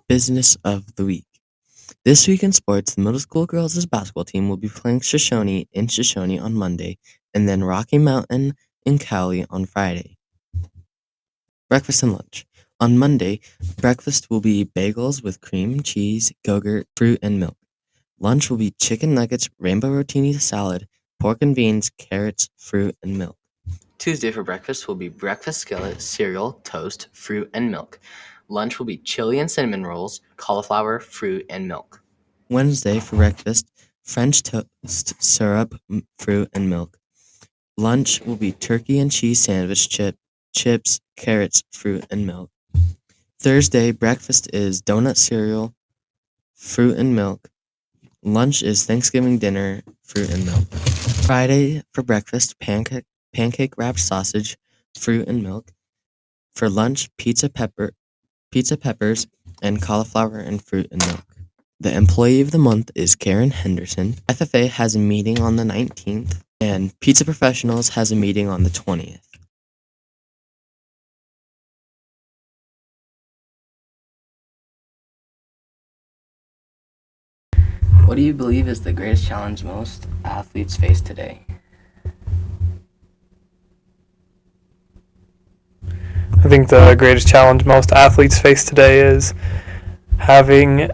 Business of the Week. This week in sports, the middle school girls' basketball team will be playing Shoshone in Shoshone on Monday, and then Rocky Mountain in Cowley on Friday. Breakfast and lunch. On Monday, breakfast will be bagels with cream, cheese, yogurt, fruit, and milk. Lunch will be chicken nuggets, rainbow rotini salad, pork and beans, carrots, fruit, and milk. Tuesday for breakfast will be breakfast skillet, cereal, toast, fruit, and milk. Lunch will be chili and cinnamon rolls, cauliflower, fruit, and milk. Wednesday for breakfast, French toast, syrup, fruit, and milk. Lunch will be turkey and cheese sandwich, chips, carrots, fruit, and milk. Thursday, breakfast is donut cereal, fruit and milk. Lunch is Thanksgiving dinner, fruit and milk. Friday for breakfast, pancake wrapped sausage, fruit and milk. For lunch, pizza peppers, and cauliflower and fruit and milk. The employee of the month is Karen Henderson. FFA has a meeting on the 19th, and Pizza Professionals has a meeting on the 20th. What do you believe is the greatest challenge most athletes face today? I think the greatest challenge most athletes face today is having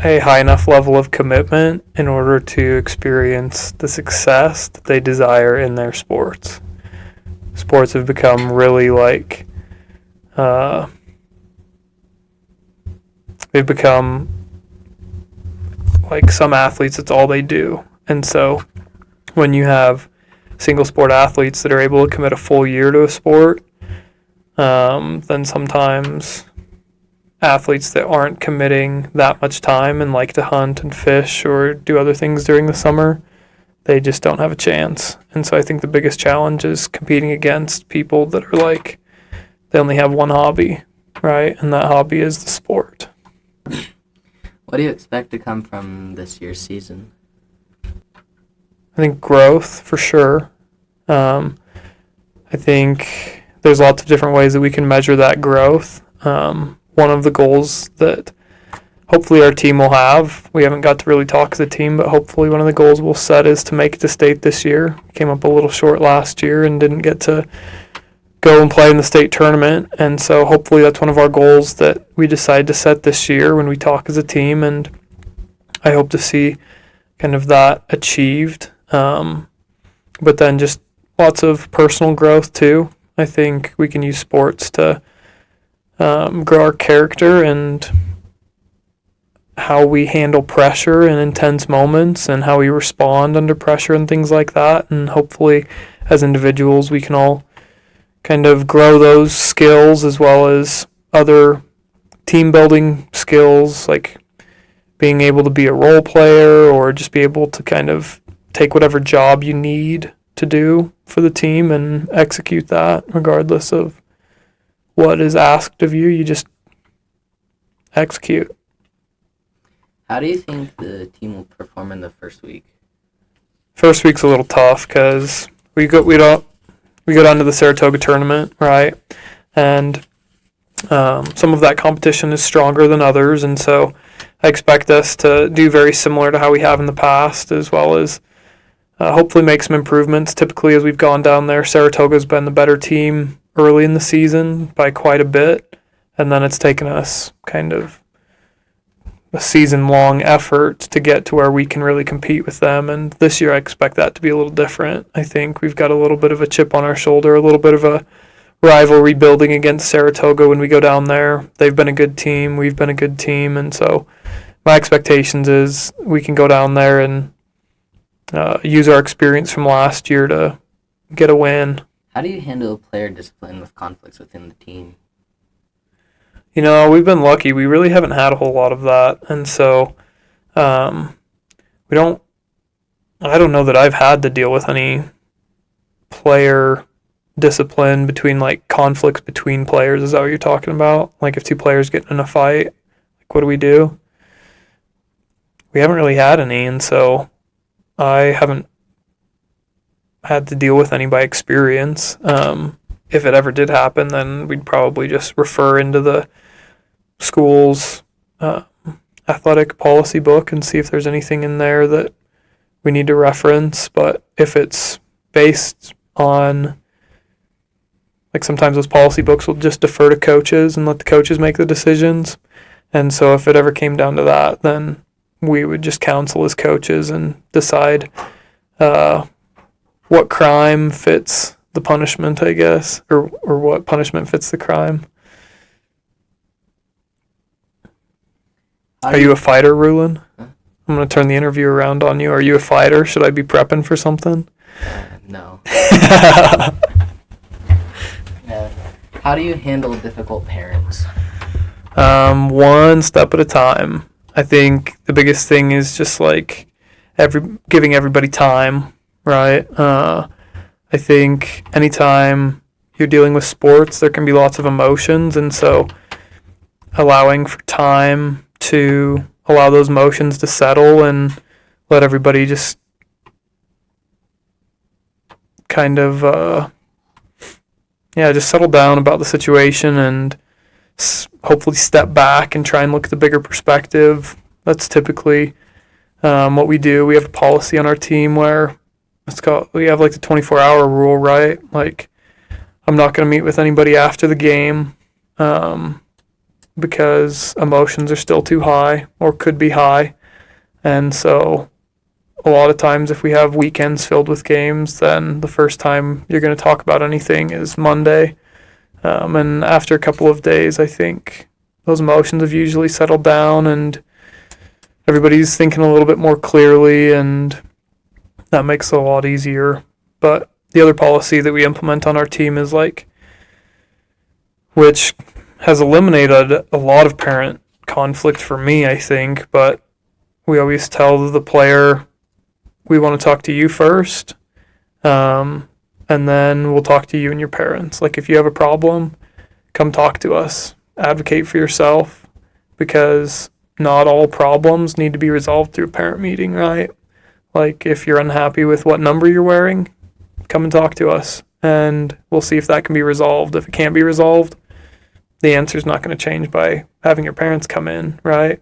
a high enough level of commitment in order to experience the success that they desire in their sports. Sports have become really they've become like some athletes, it's all they do. And so when you have single sport athletes that are able to commit a full year to a sport, then sometimes athletes that aren't committing that much time and like to hunt and fish or do other things during the summer, they just don't have a chance. And so I think the biggest challenge is competing against people that are like, they only have one hobby, right? And that hobby is the sport. What do you expect to come from this year's season? I think growth, for sure. I think there's lots of different ways that we can measure that growth. One of the goals that hopefully our team will have, we haven't got to really talk as a team, but hopefully one of the goals we'll set is to make it to state this year. Came up a little short last year and didn't get to go and play in the state tournament. And so hopefully that's one of our goals that we decide to set this year when we talk as a team. And I hope to see kind of that achieved. But then just lots of personal growth too. I think we can use sports to grow our character and how we handle pressure in intense moments and how we respond under pressure and things like that. And hopefully as individuals we can all kind of grow those skills as well as other team building skills, like being able to be a role player or just be able to kind of take whatever job you need to do for the team and execute that regardless of what is asked of you. You just execute. How do you think the team will perform in the first week? First week's a little tough because we go down to the Saratoga tournament, right? And some of that competition is stronger than others, and so I expect us to do very similar to how we have in the past, as well as hopefully make some improvements. Typically, as we've gone down there, Saratoga's been the better team early in the season by quite a bit, and then it's taken us kind of a season-long effort to get to where we can really compete with them. And this year I expect that to be a little different. I think we've got a little bit of a chip on our shoulder, a little bit of a rivalry building against Saratoga when we go down there. They've been a good team. We've been a good team. And so my expectations is we can go down there and use our experience from last year to get a win. How do you handle player discipline with conflicts within the team? You know, we've been lucky. We really haven't had a whole lot of that. And so I don't know that I've had to deal with any player discipline between, like, conflicts between players. Is that what you're talking about? Like, if two players get in a fight, like, what do? we haven't really had any, and so I haven't had to deal with any by experience. If it ever did happen, then we'd probably just refer into the school's athletic policy book and see if there's anything in there that we need to reference. But if it's based on, like, sometimes those policy books will just defer to coaches and let the coaches make the decisions. And so if it ever came down to that, then we would just counsel as coaches and decide what crime fits the punishment, I guess, or what punishment fits the crime. Are you a fighter, Rulin? Huh? I'm going to turn the interview around on you. Are you a fighter? Should I be prepping for something? No. How do you handle difficult parents? One step at a time. I think the biggest thing is just like giving everybody time, right? I think anytime you're dealing with sports, there can be lots of emotions, and so allowing for time to allow those emotions to settle and let everybody just kind of just settle down about the situation and hopefully step back and try and look at the bigger perspective. That's typically what we do. We have a policy on our team where we have like the 24-hour rule, right? Like, I'm not going to meet with anybody after the game because emotions are still too high or could be high. And so a lot of times if we have weekends filled with games, then the first time you're going to talk about anything is Monday. And after a couple of days, I think those emotions have usually settled down and everybody's thinking a little bit more clearly, and that makes it a lot easier. But the other policy that we implement on our team is which has eliminated a lot of parent conflict for me, I think, but we always tell the player, we want to talk to you first, and then we'll talk to you and your parents. Like, if you have a problem, come talk to us. Advocate for yourself, because not all problems need to be resolved through a parent meeting, right? Like, if you're unhappy with what number you're wearing, come and talk to us, and we'll see if that can be resolved. If it can't be resolved, the answer's not going to change by having your parents come in, right?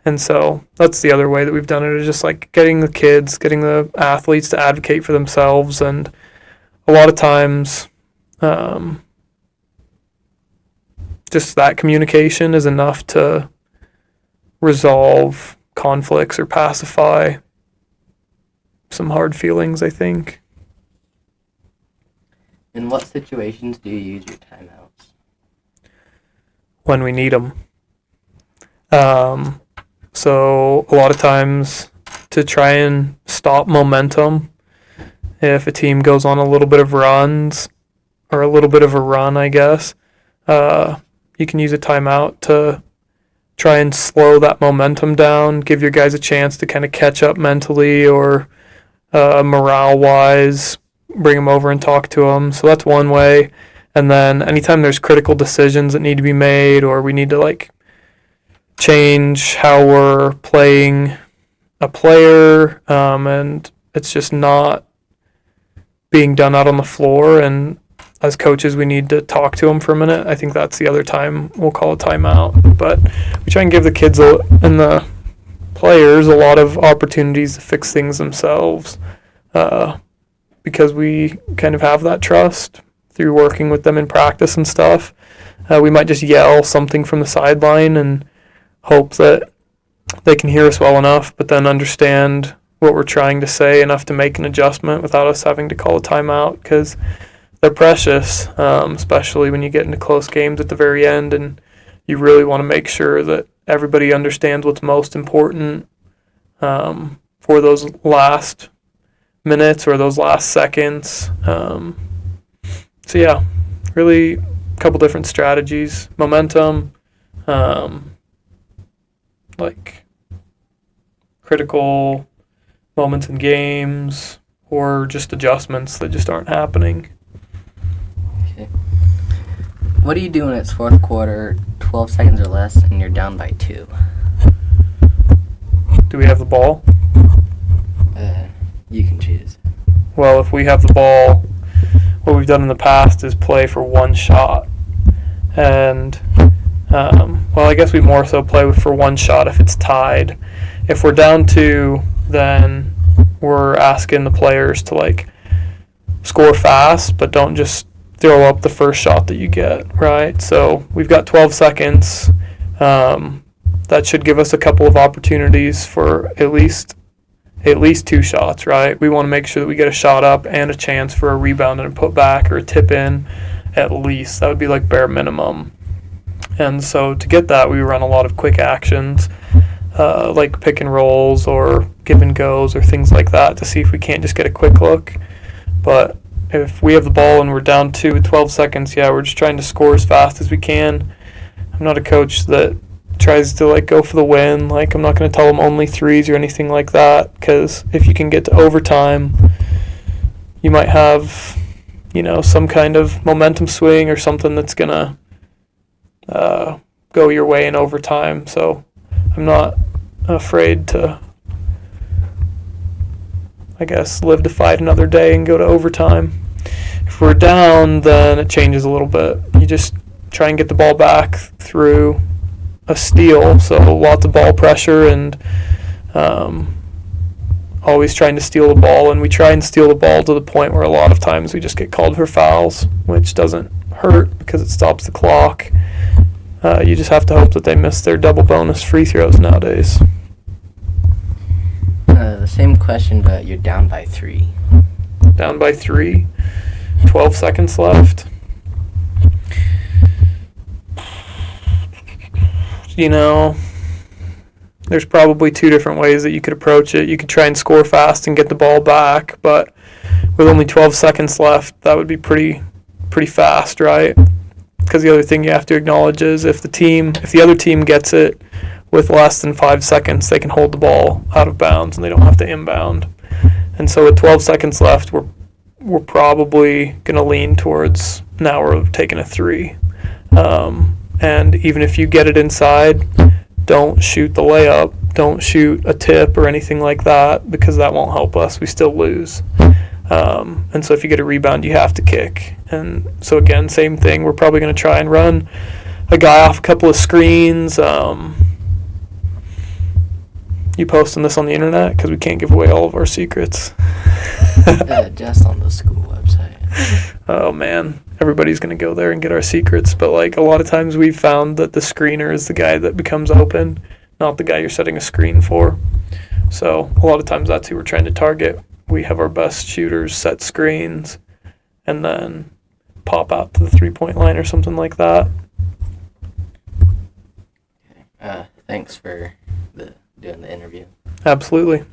And so that's the other way that we've done it, is just like getting the athletes to advocate for themselves. And a lot of times, just that communication is enough to resolve conflicts or pacify some hard feelings, I think. In what situations do you use your timeouts? When we need them. So a lot of times to try and stop momentum, if a team goes on a little bit of runs, or a little bit of a run, I guess, you can use a timeout to try and slow that momentum down, give your guys a chance to kind of catch up mentally or morale-wise, bring them over and talk to them. So that's one way. And then anytime there's critical decisions that need to be made, or we need to change how we're playing a player, and it's just not being done out on the floor, and as coaches we need to talk to them for a minute, I think that's the other time we'll call a timeout. But we try and give the kids and the players a lot of opportunities to fix things themselves, because we kind of have that trust through working with them in practice and stuff. We might just yell something from the sideline and hope that they can hear us well enough, but then understand what we're trying to say enough to make an adjustment without us having to call a timeout, because they're precious, especially when you get into close games at the very end, and you really want to make sure that everybody understands what's most important for those last minutes or those last seconds. So yeah, really a couple different strategies. Momentum, critical moments in games, or just adjustments that just aren't happening. Okay. What do you do when it's fourth quarter, 12 seconds or less, and you're down by 2? Do we have the ball? You can choose. Well, if we have the ball, what we've done in the past is play for one shot. And, well, I guess we more so play for one shot if it's tied. If we're down 2, then we're asking the players to, like, score fast, but don't just throw up the first shot that you get, right? So we've got 12 seconds. That should give us a couple of opportunities for at least 2 shots, right? We want to make sure that we get a shot up and a chance for a rebound and a put back or a tip in at least. That would be like bare minimum. And so to get that, we run a lot of quick actions, like pick and rolls or give and goes or things like that to see if we can't just get a quick look. But if we have the ball and we're down 2 with 12 seconds, we're just trying to score as fast as we can. I'm not a coach that tries to like go for the win. Like, I'm not going to tell them only threes or anything like that, because if you can get to overtime, you might have, some kind of momentum swing or something that's going to go your way in overtime. So I'm not afraid to, I guess, live to fight another day and go to overtime. If we're down, then it changes a little bit. You just try and get the ball back through a steal, so lots of ball pressure and always trying to steal the ball. And we try and steal the ball to the point where a lot of times we just get called for fouls, which doesn't hurt because it stops the clock. You just have to hope that they miss their double bonus free throws nowadays. The same question, but you're down by 3. Down by 3, 12 seconds left. There's probably 2 different ways that you could approach it. You could try and score fast and get the ball back, but with only 12 seconds left, that would be pretty fast, right? Because the other thing you have to acknowledge is if the other team gets it with less than 5 seconds, they can hold the ball out of bounds and they don't have to inbound. And so with 12 seconds left, we're probably going to lean towards now we're taking a 3. And even if you get it inside, don't shoot the layup, don't shoot a tip or anything like that, because that won't help us. We still lose. And so if you get a rebound, you have to kick. And so again, same thing. We're probably going to try and run a guy off a couple of screens. You posting this on the internet? Because we can't give away all of our secrets. Just on the school website. Oh, man. Everybody's going to go there and get our secrets. But, like, a lot of times we've found that the screener is the guy that becomes open, not the guy you're setting a screen for. So a lot of times that's who we're trying to target. We have our best shooters set screens and then pop out to the three-point line or something like that. Thanks for doing the interview. Absolutely.